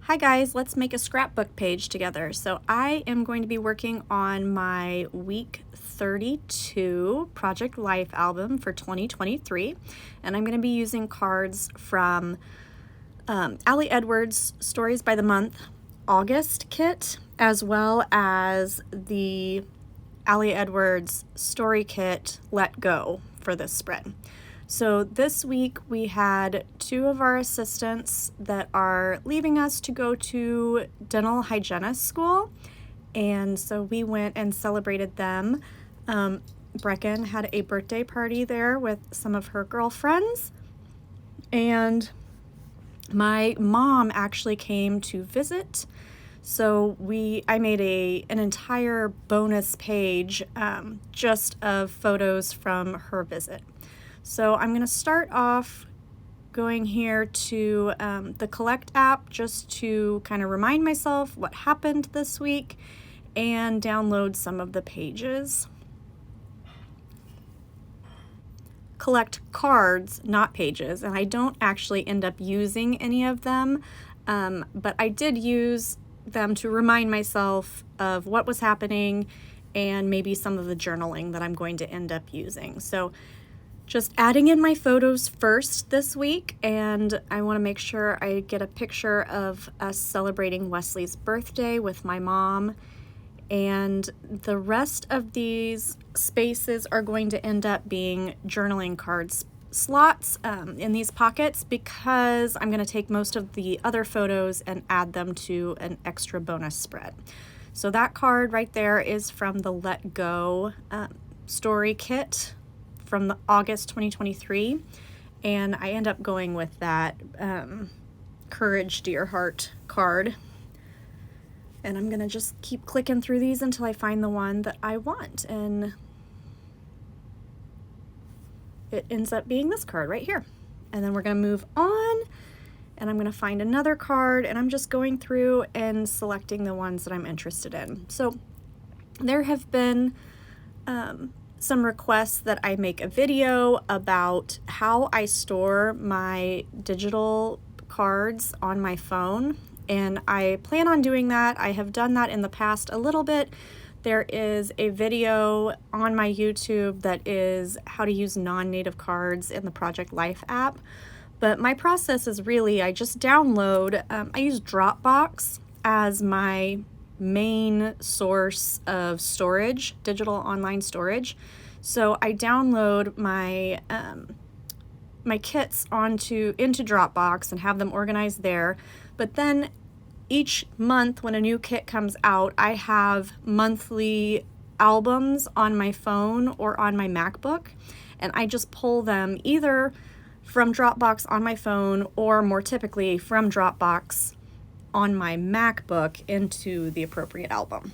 Hi guys, let's make a scrapbook page together. So I am going to be working on my week 32 Project Life album for 2023, and I'm going to be using cards from Allie Edwards' Stories by the Month August kit, as well as the Allie Edwards Story Kit Let Go for this spread. So this week we had two of our assistants that are leaving us to go to dental hygienist school, and so we went and celebrated them. Brecken had a birthday party there with some of her girlfriends, and my mom actually came to visit. So I made an entire bonus page just of photos from her visit. So I'm going to start off going here to the Collect app just to kind of remind myself what happened this week and download some of the pages. Collect cards, not pages, and I don't actually end up using any of them, but I did use them to remind myself of what was happening and maybe some of the journaling that I'm going to end up using. So just adding in my photos first this week, and I want to make sure I get a picture of us celebrating Wesley's birthday with my mom, and the rest of these spaces are going to end up being journaling cards slots in these pockets, because I'm going to take most of the other photos and add them to an extra bonus spread. So that card right there is from the Let Go story kit from the August 2023, and I end up going with that Courage Dear Heart card, and I'm gonna just keep clicking through these until I find the one that I want, and it ends up being this card right here. And then we're gonna move on, and I'm gonna find another card, and I'm just going through and selecting the ones that I'm interested in. So there have been some requests that I make a video about how I store my digital cards on my phone, and I plan on doing that. I have done that in the past a little bit. There is a video on my YouTube that is how to use non-native cards in the Project Life app, but my process is really I just download, I use Dropbox as my main source of storage, digital online storage. So I download my my kits into Dropbox and have them organized there. But then each month when a new kit comes out, I have monthly albums on my phone or on my MacBook, and I just pull them either from Dropbox on my phone or more typically from Dropbox on my MacBook into the appropriate album.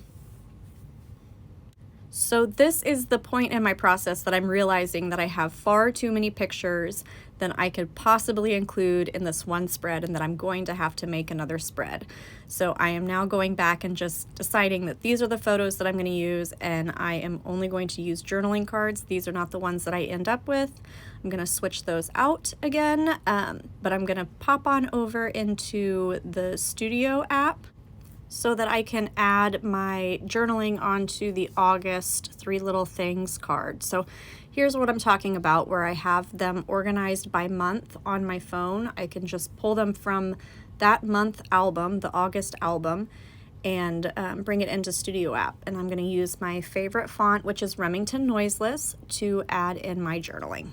So this is the point in my process that I'm realizing that I have far too many pictures than I could possibly include in this one spread, and that I'm going to have to make another spread. So I am now going back and just deciding that these are the photos that I'm going to use, and I am only going to use journaling cards. These are not the ones that I end up with. I'm going to switch those out again, but I'm going to pop on over into the Studio app so that I can add my journaling onto the August 3 Little Things card. So here's what I'm talking about, where I have them organized by month on my phone. I can just pull them from that month album, the August album, and bring it into Studio app. And I'm going to use my favorite font, which is Remington Noiseless, to add in my journaling.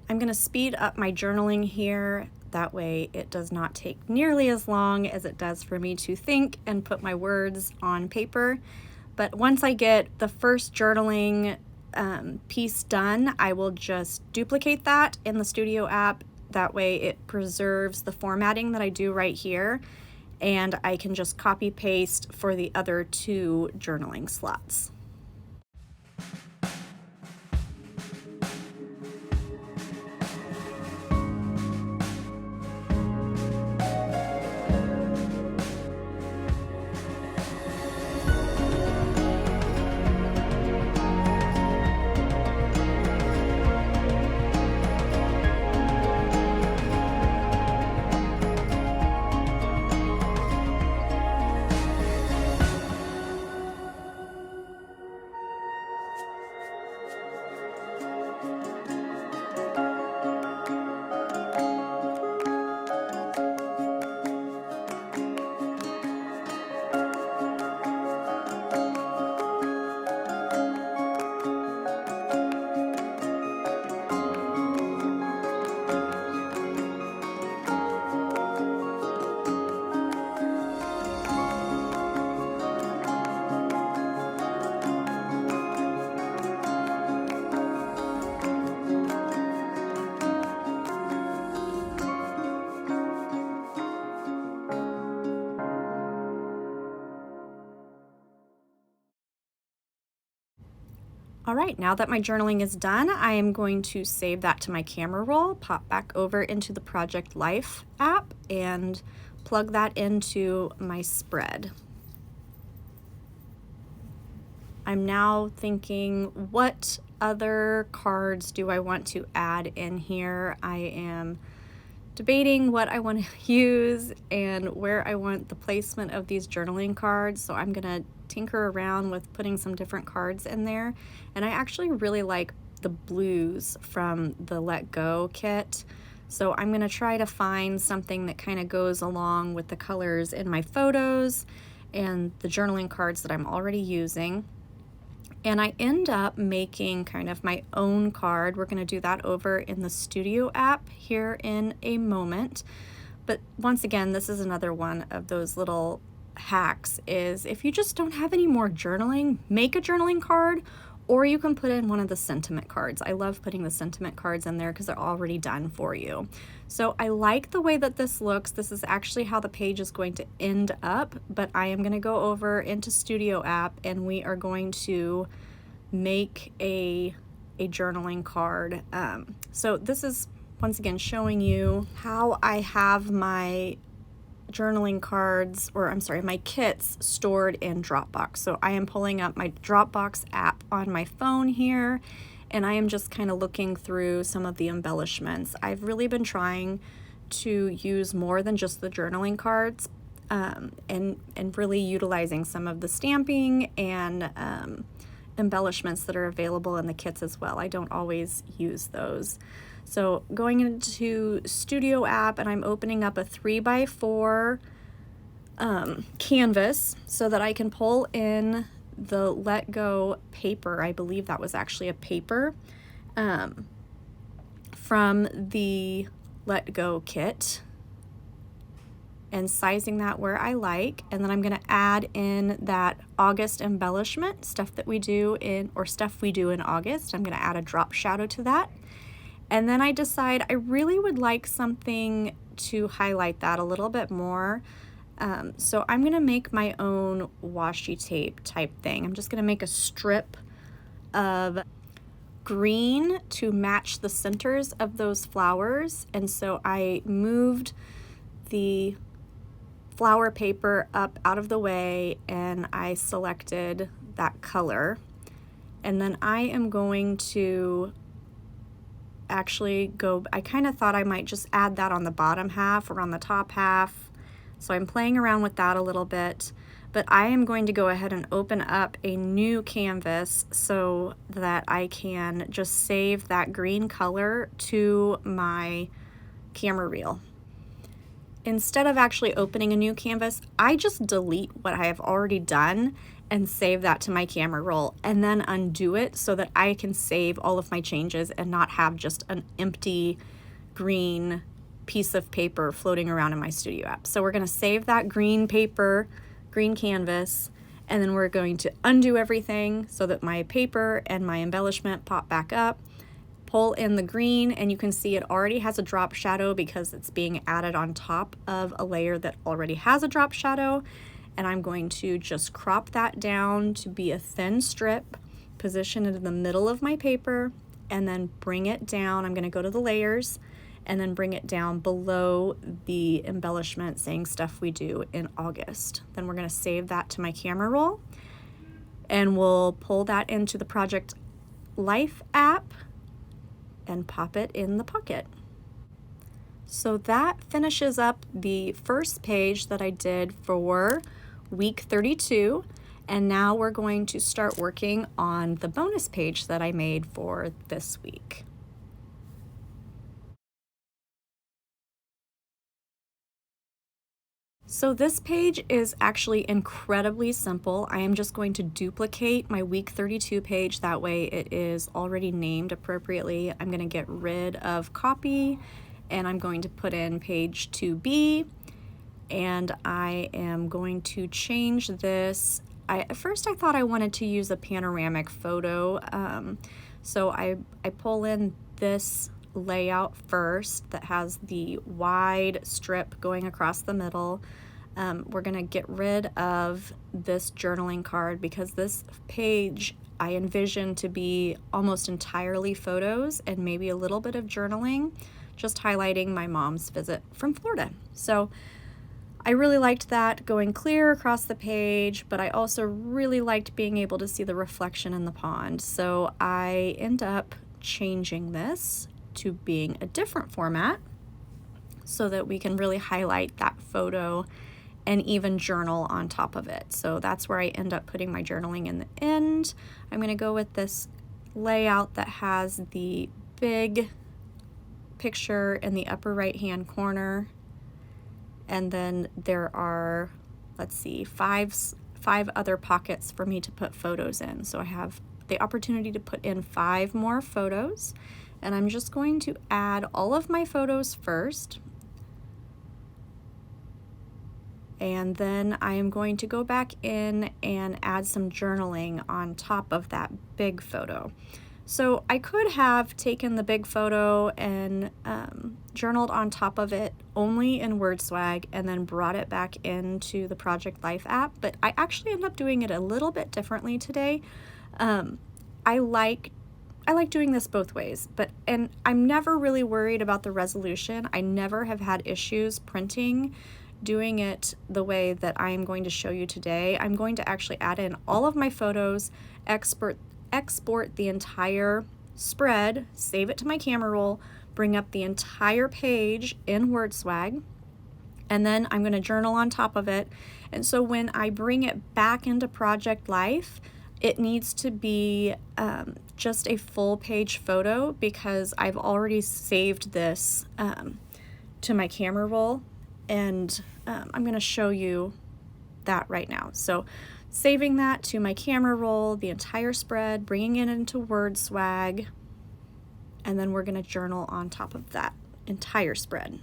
I'm going to speed up my journaling here. That way it does not take nearly as long as it does for me to think and put my words on paper. But once I get the first journaling piece done, I will just duplicate that in the Studio app. That way it preserves the formatting that I do right here, and I can just copy paste for the other two journaling slots. All right, now that my journaling is done, I am going to save that to my camera roll, pop back over into the Project Life app, and plug that into my spread. I'm now thinking, what other cards do I want to add in here? I am debating what I want to use and where I want the placement of these journaling cards, so I'm gonna tinker around with putting some different cards in there. And I actually really like the blues from the Let Go kit, so I'm gonna try to find something that kind of goes along with the colors in my photos and the journaling cards that I'm already using. And I end up making kind of my own card. We're going to do that over in the Studio app here in a moment. But once again, this is another one of those little hacks, is if you just don't have any more journaling, make a journaling card, or you can put in one of the sentiment cards. I love putting the sentiment cards in there because they're already done for you. So I like the way that this looks. This is actually how the page is going to end up, but I am going to go over into Studio app and we are going to make a journaling card. So this is once again showing you how I have my journaling cards, or I'm sorry, my kits stored in Dropbox. So I am pulling up my Dropbox app on my phone here, and I am just kind of looking through some of the embellishments. I've really been trying to use more than just the journaling cards, and really utilizing some of the stamping and embellishments that are available in the kits as well. I don't always use those. So going into Studio app, and I'm opening up a 3x4 canvas so that I can pull in the Let Go paper. I believe that was actually a paper from the Let Go kit, and sizing that where I like. And then I'm going to add in that August embellishment, stuff we do in August. I'm going to add a drop shadow to that. And then I decide I really would like something to highlight that a little bit more. So I'm going to make my own washi tape type thing. I'm just going to make a strip of green to match the centers of those flowers. And so I moved the flower paper up out of the way and I selected that color. And then I am going to actually go, I kind of thought I might just add that on the bottom half or on the top half. So I'm playing around with that a little bit, but I am going to go ahead and open up a new canvas so that I can just save that green color to my camera reel. Instead of actually opening a new canvas, I just delete what I have already done and save that to my camera roll, and then undo it so that I can save all of my changes and not have just an empty green piece of paper floating around in my Studio app. So we're going to save that green paper, green canvas, and then we're going to undo everything so that my paper and my embellishment pop back up. Pull in the green, and you can see it already has a drop shadow because it's being added on top of a layer that already has a drop shadow. And I'm going to just crop that down to be a thin strip, position it in the middle of my paper, and then bring it down. I'm going to go to the layers and then bring it down below the embellishment saying stuff we do in August. Then we're going to save that to my camera roll, and we'll pull that into the Project Life app and pop it in the pocket. So that finishes up the first page that I did for week 32, and now we're going to start working on the bonus page that I made for this week. So this page is actually incredibly simple. I am just going to duplicate my week 32 page. That way it is already named appropriately. I'm going to get rid of copy, and I'm going to put in page 2B, and I am going to change this. At first I thought I wanted to use a panoramic photo, so I pull in this layout first that has the wide strip going across the middle. We're going to get rid of this journaling card because this page I envision to be almost entirely photos and maybe a little bit of journaling, just highlighting my mom's visit from Florida. So I really liked that going clear across the page, but I also really liked being able to see the reflection in the pond. So I end up changing this to being a different format so that we can really highlight that photo and even journal on top of it. So that's where I end up putting my journaling in the end. I'm going to go with this layout that has the big picture in the upper right hand corner, and then there are, let's see, five other pockets for me to put photos in. So I have the opportunity to put in 5 more photos, and I'm just going to add all of my photos first. And then I am going to go back in and add some journaling on top of that big photo. So I could have taken the big photo and journaled on top of it only in WordSwag and then brought it back into the Project Life app, but I actually ended up doing it a little bit differently today. I like doing this both ways, and I'm never really worried about the resolution. I never have had issues printing doing it the way that I am going to show you today. I'm going to actually add in all of my photos, export the entire spread, save it to my camera roll, bring up the entire page in WordSwag, and then I'm going to journal on top of it. And so when I bring it back into Project Life, it needs to be just a full page photo because I've already saved this to my camera roll, and I'm going to show you that right now. So saving that to my camera roll, the entire spread, bringing it into WordSwag, and then we're going to journal on top of that entire spread.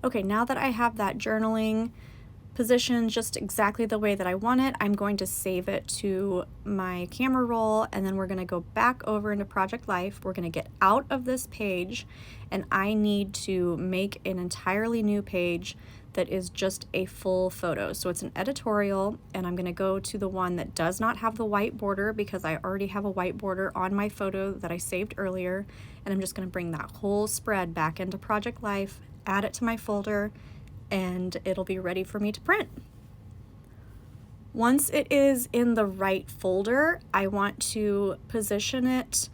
Okay, now that I have that journaling positioned just exactly the way that I want it, I'm going to save it to my camera roll, and then we're going to go back over into Project Life. We're going to get out of this page, and I need to make an entirely new page that is just a full photo. So it's an editorial, and I'm going to go to the one that does not have the white border because I already have a white border on my photo that I saved earlier, and I'm just going to bring that whole spread back into Project Life, add it to my folder, and it'll be ready for me to print. Once it is in the right folder, I want to position it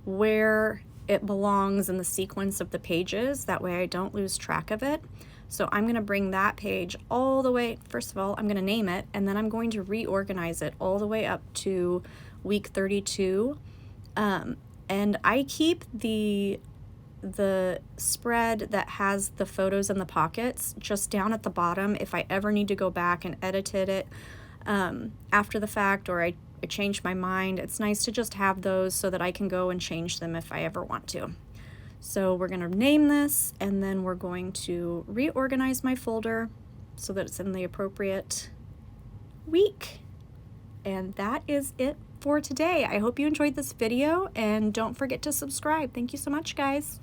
where it belongs in the sequence of the pages. That way I don't lose track of it. So I'm going to bring that page all the way, first of all, I'm going to name it, and then I'm going to reorganize it all the way up to week 32. And I keep the spread that has the photos and the pockets just down at the bottom if I ever need to go back and edit it after the fact, or I I changed my mind. It's nice to just have those so that I can go and change them if I ever want to. So we're going to name this, and then we're going to reorganize my folder so that it's in the appropriate week. And that is it for today. I hope you enjoyed this video, and don't forget to subscribe. Thank you so much, guys.